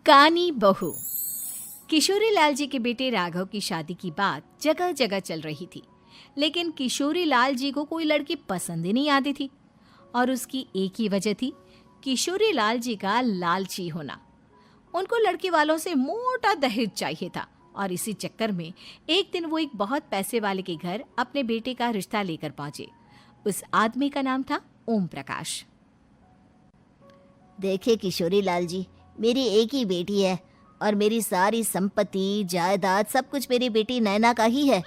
कानी बहू। किशोरी लाल जी के बेटे राघव की शादी की बात जगह जगह चल रही थी, लेकिन किशोरी लाल जी को कोई लड़की पसंद ही नहीं आती थी। और उसकी एक ही वजह थी, किशोरी लाल जी का लालची होना। उनको लड़की वालों से मोटा दहेज चाहिए था और इसी चक्कर में एक दिन वो एक बहुत पैसे वाले के घर अपने बेटे का रिश्ता लेकर पहुंचे। उस आदमी का नाम था ओम प्रकाश। देखिए किशोरी लाल जी, मेरी एक ही बेटी है और मेरी सारी संपत्ति जायदाद सब कुछ मेरी बेटी नैना का ही है।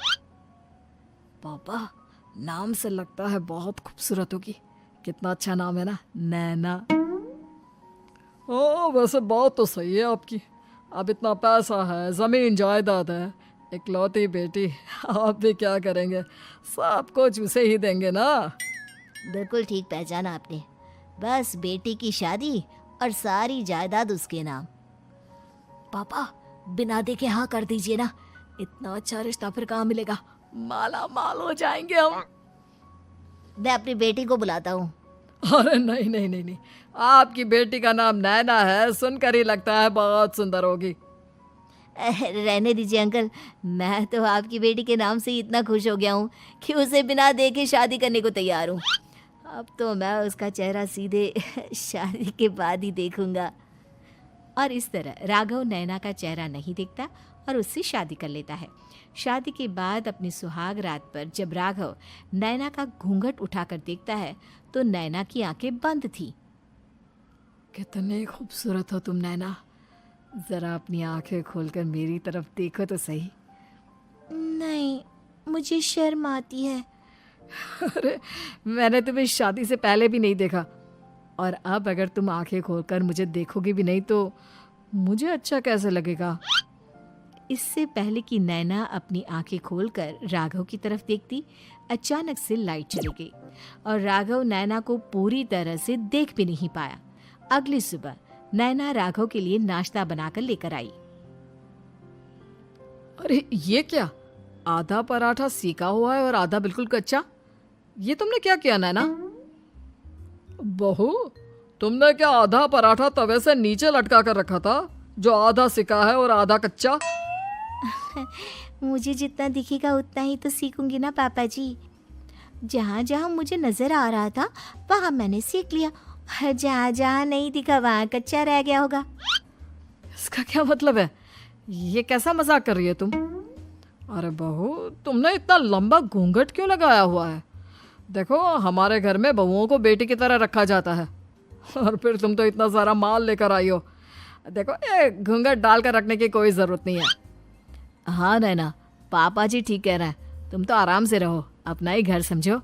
पापा, नाम से लगता है बहुत खूबसूरत होगी। कितना अच्छा नाम है ना, नैना। ओ, वैसे बात तो सही है आपकी। अब इतना पैसा है, जमीन जायदाद है, इकलौती बेटी, आप भी क्या करेंगे? सब कुछ उसे ही देंगे ना। बिल्कुल ठीक पहचाना आपने। बस बेटी की शादी और सारी जायदाद उसके नाम। पापा, बिना देखे हाँ कर दीजिए ना। इतना अच्छा रिश्ता फिर कहाँ मिलेगा? माला माल हो जाएंगे हम। मैं अपनी बेटी को बुलाता हूँ। अरे नहीं नहीं नहीं नहीं, आपकी बेटी का नाम नैना है, सुनकर ही लगता है बहुत सुंदर होगी। रहने दीजिए अंकल, मैं तो आपकी बेटी के नाम से ही इतना खुश हो गया हूँ कि उसे बिना देखे शादी करने को तैयार हूँ। अब तो मैं उसका चेहरा सीधे शादी के बाद ही देखूंगा। और इस तरह राघव नैना का चेहरा नहीं देखता और उससे शादी कर लेता है। शादी के बाद अपनी सुहाग रात पर जब राघव नैना का घूंघट उठाकर देखता है तो नैना की आंखें बंद थी। कितनी खूबसूरत हो तुम नैना, जरा अपनी आंखें खोलकर मेरी तरफ देखो तो सही। नहीं, मुझे शर्म आती है। अरे, मैंने तुम्हें शादी से पहले भी नहीं देखा, और अब अगर तुम आंखें खोलकर मुझे देखोगी भी नहीं तो मुझे अच्छा कैसे लगेगा? इससे पहले कि नैना अपनी आंखें खोलकर राघव की तरफ देखती, अचानक से लाइट चली गई और राघव नैना को पूरी तरह से देख भी नहीं पाया। अगली सुबह नैना राघव के लिए नाश्ता बनाकर लेकर आई। अरे ये क्या, आधा पराठा सीका हुआ है और आधा बिल्कुल कच्चा। ये तुमने क्या किया नैना? बहू, तुमने क्या आधा पराठा तवे से नीचे लटका कर रखा था, जो आधा सिका है और आधा कच्चा? मुझे जितना दिखेगा उतना ही तो सीखूंगी ना पापा जी। जहाँ जहाँ मुझे नजर आ रहा था वहाँ मैंने सीख लिया, जहाँ जहाँ नहीं दिखा वहाँ कच्चा रह गया होगा। इसका क्या मतलब है? ये कैसा मजाक कर रही है तुम? अरे बहू, तुमने इतना लंबा घूंघट क्यों लगाया हुआ है? देखो, हमारे घर में बहुओं को बेटी की तरह रखा जाता है, और फिर तुम तो इतना सारा माल लेकर आई हो। देखो, ये घूंघट डालकर रखने की कोई ज़रूरत नहीं है। हाँ नैना, पापा जी ठीक कह रहे हैं, तुम तो आराम से रहो, अपना ही घर समझो।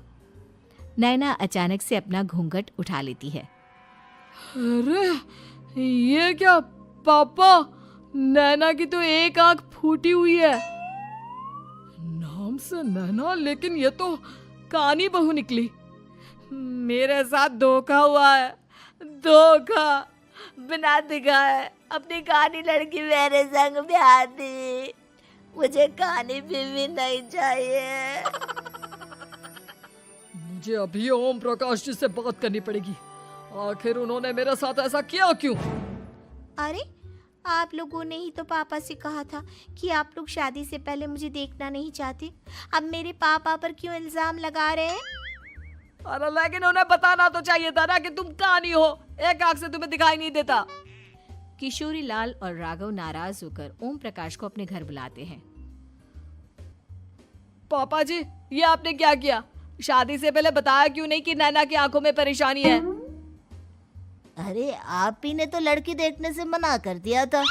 नैना अचानक से अपना घूंघट उठा लेती है। अरे ये क्या पापा, नैना की तो एक आंख फूटी हुई है। नाम से नैना, लेकिन ये तो कानी बहू निकली। मेरे साथ धोखा हुआ है, धोखा। बिना दिखाए अपनी कानी लड़की मेरे संग ब्याह दी। मुझे कानी बीवी नहीं चाहिए। मुझे अभी ओम प्रकाश जी से बात करनी पड़ेगी। आखिर उन्होंने मेरे साथ ऐसा किया क्यों? अरे, आप लोगों ने ही तो पापा से कहा था कि आप लोग शादी से पहले मुझे देखना नहीं चाहते। अब मेरे पापा पर क्यों इल्जाम लगा रहे हैं? अरे लेकिन उन्हें बताना तो चाहिए था ना कि तुम कानी हो, एक आंख से तुम्हें दिखाई नहीं देता। किशोरी लाल और राघव नाराज होकर ओम प्रकाश को अपने घर बुलाते हैं। पापा जी, ये आपने क्या किया? शादी से पहले बताया क्यों नहीं कि नैना की आंखों में परेशानी है? अरे, आप ही ने तो लड़की देखने से मना कर दिया था।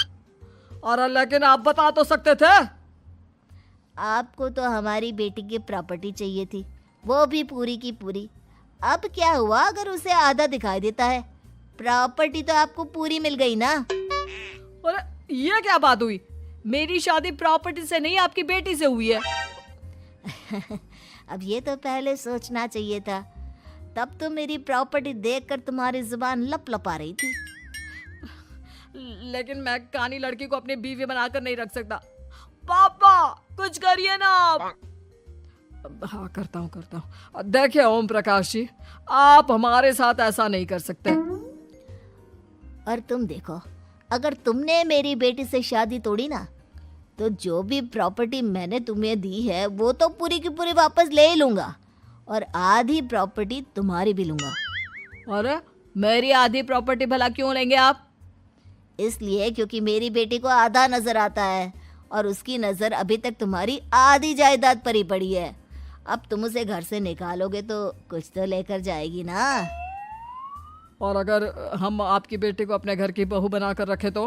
और लेकिन आप बता तो सकते थे। आपको तो हमारी बेटी की प्रॉपर्टी चाहिए थी, वो भी पूरी की पूरी। अब क्या हुआ अगर उसे आधा दिखाई देता है? प्रॉपर्टी तो आपको पूरी मिल गई ना। अरे ये क्या बात हुई? मेरी शादी प्रॉपर्टी से नहीं, आपकी बेटी से हुई है। अब ये तो पहले सोचना चाहिए था, तब तो मेरी प्रॉपर्टी देखकर तुम्हारी जुबान लप लपा रही थी। लेकिन मैं कानी लड़की को अपनी बीवी बनाकर नहीं रख सकता। पापा, कुछ करिए ना आप। हाँ, करता हूँ। देखिए ओम प्रकाश जी, आप हमारे साथ ऐसा नहीं कर सकते। और तुम देखो, अगर तुमने मेरी बेटी से शादी तोड़ी ना, तो जो भी प्रॉपर्टी मैंने तुम्हें दी है वो तो पूरी की पूरी वापस ले ही लूँगा, और आधी प्रॉपर्टी तुम्हारी भी लूँगा। अरे मेरी आधी प्रॉपर्टी भला क्यों लेंगे आप? इसलिए क्योंकि मेरी बेटी को आधा नजर आता है और उसकी नज़र अभी तक तुम्हारी आधी जायदाद पर ही पड़ी है। अब तुम उसे घर से निकालोगे तो कुछ तो लेकर जाएगी ना। और अगर हम आपकी बेटी को अपने घर की बहू बना कर रखे तो?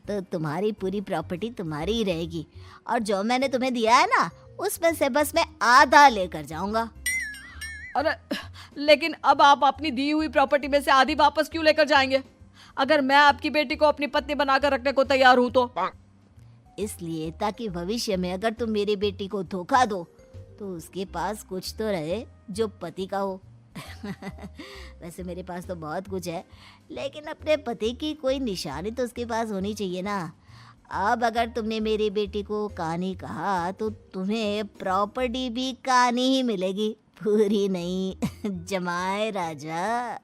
तो तुम्हारी पूरी प्रॉपर्टी तुम्हारी ही रहेगी, और जो मैंने तुम्हें दिया है ना, उसमें से बस मैं आधा लेकर जाऊंगा। अरे लेकिन अब आप अपनी दी हुई प्रॉपर्टी में से आधी वापस क्यों लेकर जाएंगे? अगर मैं आपकी बेटी को अपनी पत्नी बनाकर रखने को तैयार हूं तो? इसलिए ताकि भविष्य में अगर तुम मेरी बेटी को धोखा दो तो उसके पास कुछ तो रहे जो पति का हो। वैसे मेरे पास तो बहुत कुछ है, लेकिन अपने पति की कोई निशानी तो उसके पास होनी चाहिए ना। अब अगर तुमने मेरी बेटी को कानी कहा तो तुम्हें प्रॉपर्टी भी कानी ही मिलेगी, पूरी नहीं। जमाए राजा।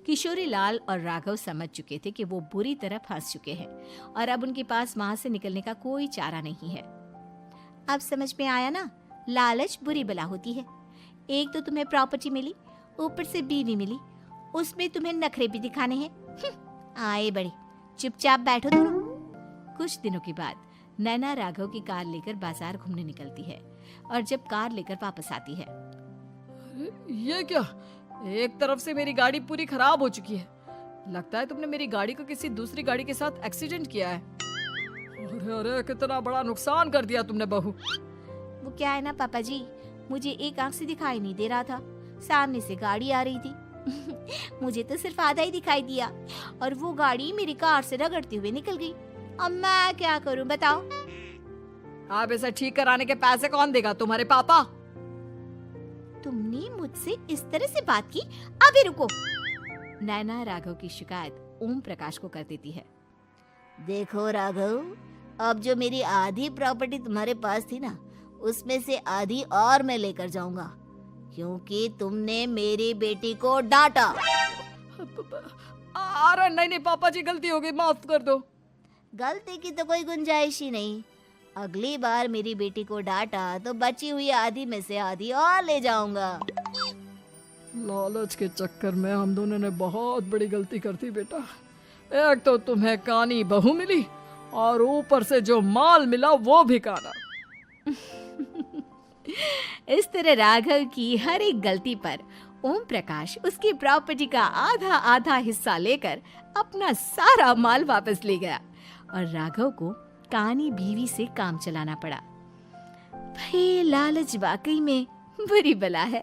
किशोरी लाल और राघव समझ चुके थे कि वो बुरी तरह फंस चुके हैं और अब उनके पास वहां से निकलने का कोई चारा नहीं है। अब समझ में आया ना, लालच बुरी बला होती है। एक तो तुम्हें प्रॉपर्टी मिली, ऊपर से बीवी मिली, उसमें तुम्हें नखरे भी दिखाने हैं। आए बड़े, चुपचाप बैठो दोनों। कुछ दिनों के बाद नैना राघव की कार लेकर बाजार घूमने निकलती है और जब कार लेकर वापस आती है, ये क्या? एक तरफ से मेरी गाड़ी पूरी खराब हो चुकी है। लगता है तुमने मेरी गाड़ी को किसी दूसरी गाड़ी के साथ एक्सीडेंट किया है। अरे अरे कितना बड़ा नुकसान कर दिया तुमने बहू। वो क्या है ना पापा जी, मुझे एक आंख से दिखाई नहीं दे रहा था, सामने से गाड़ी आ रही थी। मुझे तो सिर्फ आधा ही दिखाई दिया और वो गाड़ी मेरी कार से रगड़ते हुए निकल गई। अब मैं क्या करूं बताओ? आप इसे ठीक कराने के पैसे कौन देगा? तुम्हारे पापा? तुमने मुझसे इस तरह से बात की? अभी रुको। नैना राघव की शिकायत ओम प्रकाश को कर देती है। देखो राघव, अब जो मेरी आधी प्रॉपर्टी तुम्हारे पास थी ना, उसमें से आधी और मैं लेकर जाऊंगा, क्योंकि तुमने मेरी बेटी को डांटा। अरे नहीं नहीं पापा जी, गलती हो गई, माफ कर दो। गलती की तो कोई गुंजाइश ही नहीं। अगली बार मेरी बेटी को डांटा तो बची हुई आधी में से आधी और ले जाऊंगा। लालच के चक्कर में हम दोनों ने बहुत बड़ी गलती कर दी बेटा। एक तो तुम्हें कानी बहू मिली और ऊपर से जो माल मिला वो भी काना। इस तरह राघव की हर एक गलती पर ओम प्रकाश उसकी प्रॉपर्टी का आधा आधा हिस्सा लेकर अपना सारा माल वापस ले गया और राघव को कानी बीवी से काम चलाना पड़ा। भाई लालच वाकई में बुरी बला है।